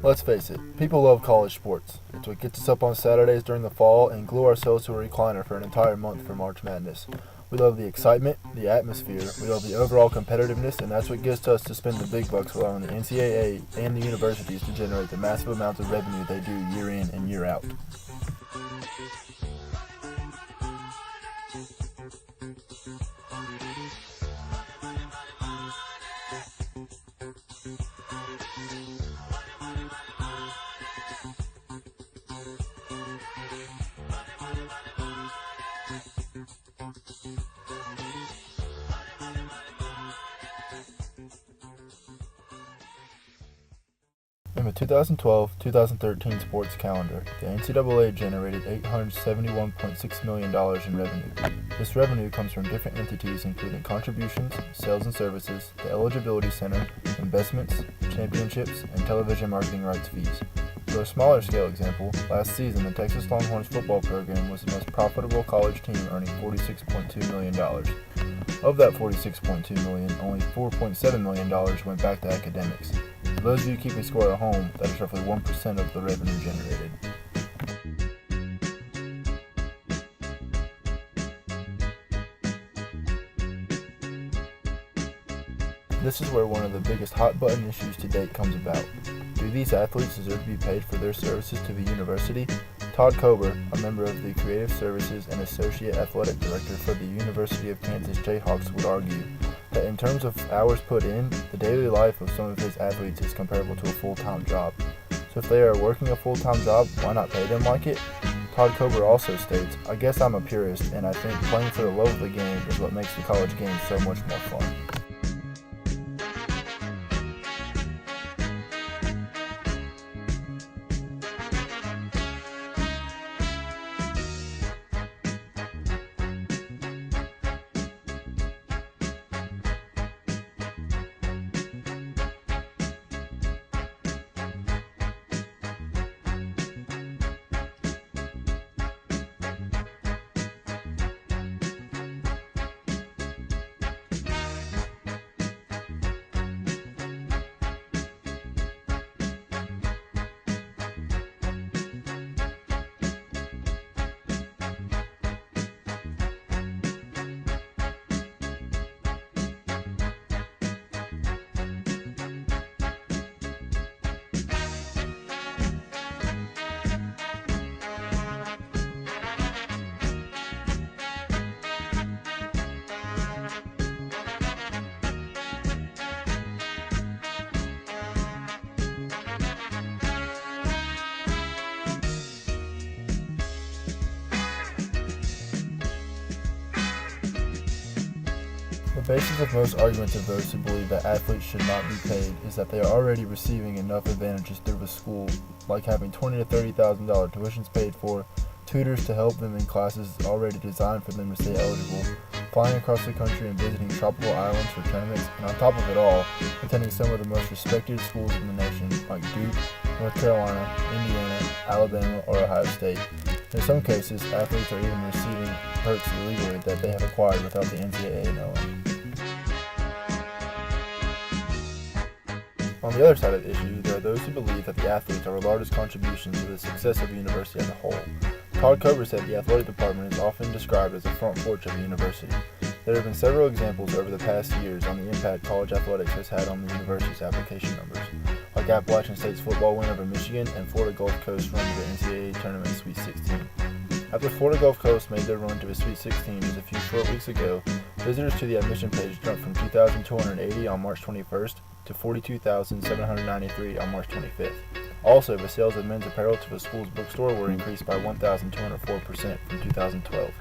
Let's face it, people love college sports. It's what gets us up on Saturdays during the fall and glue ourselves to a recliner for an entire month for March Madness. We love the excitement, the atmosphere, we love the overall competitiveness, and that's what gets us to spend the big bucks allowing the NCAA and the universities to generate the massive amounts of revenue they do year in and year out. In the 2012-2013 sports calendar, the NCAA generated $871.6 million in revenue. This revenue comes from different entities including contributions, sales and services, the Eligibility Center, investments, championships, and television marketing rights fees. For a smaller scale example, last season the Texas Longhorns football program was the most profitable college team, earning $46.2 million. Of that $46.2 million, only $4.7 million went back to academics. For those of you keeping score at home, that is roughly 1% of the revenue generated. This is where one of the biggest hot-button issues to date comes about. Do these athletes deserve to be paid for their services to the university? Todd Kober, a member of the Creative Services and Associate Athletic Director for the University of Kansas Jayhawks, would argue that in terms of hours put in, the daily life of some of his athletes is comparable to a full-time job. So if they are working a full-time job, why not pay them like it? Todd Kober also states, "I guess I'm a purist, and I think playing for the love of the game is what makes the college game so much more fun." The basis of most arguments of those who believe that athletes should not be paid is that they are already receiving enough advantages through a school, like having $20,000 to $30,000 tuitions paid for, tutors to help them in classes already designed for them to stay eligible, flying across the country and visiting tropical islands for tournaments, and on top of it all, attending some of the most respected schools in the nation, like Duke, North Carolina, Indiana, Alabama, or Ohio State. In some cases, athletes are even receiving perks illegally that they have acquired without the NCAA knowing. On the other side of the issue, there are those who believe that the athletes are the largest contribution to the success of the university as a whole. Todd Kober said the athletic department is often described as the front porch of the university. There have been several examples over the past years on the impact college athletics has had on the university's application numbers, like Appalachian State's football win over Michigan and Florida Gulf Coast run to the NCAA tournament Sweet 16. After Florida Gulf Coast made their run to the Sweet 16 just a few short weeks ago, visitors to the admission page jumped from 2,280 on March 21st to 42,793 on March 25th. Also, the sales of men's apparel to the school's bookstore were increased by 1,204% from 2012.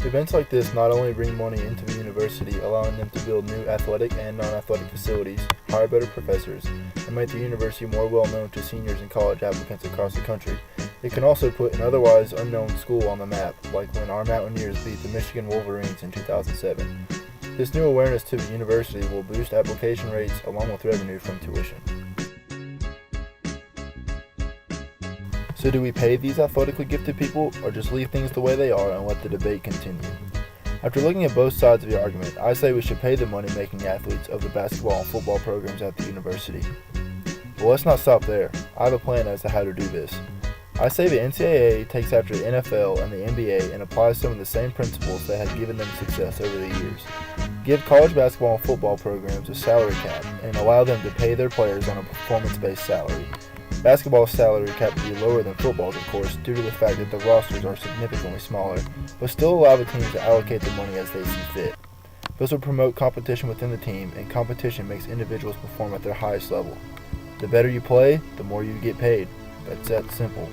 Events like this not only bring money into the university, allowing them to build new athletic and non-athletic facilities, hire better professors, and make the university more well-known to seniors and college applicants across the country, it can also put an otherwise unknown school on the map, like when our Mountaineers beat the Michigan Wolverines in 2007. This new awareness to the university will boost application rates along with revenue from tuition. So do we pay these athletically gifted people, or just leave things the way they are and let the debate continue? After looking at both sides of the argument, I say we should pay the money-making athletes of the basketball and football programs at the university. But let's not stop there. I have a plan as to how to do this. I say the NCAA takes after the NFL and the NBA and applies some of the same principles that have given them success over the years. Give college basketball and football programs a salary cap and allow them to pay their players on a performance-based salary. Basketball's salary cap would be lower than football's, of course, due to the fact that the rosters are significantly smaller, but still allow the teams to allocate the money as they see fit. This would promote competition within the team, and competition makes individuals perform at their highest level. The better you play, the more you get paid. That's that simple.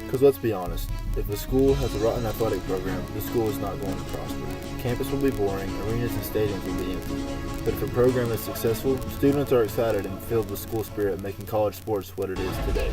Because let's be honest, if the school has a rotten athletic program, the school is not going to prosper. Campus will be boring, arenas and stadiums will be empty. But if a program is successful, students are excited and filled with school spirit, making college sports what it is today.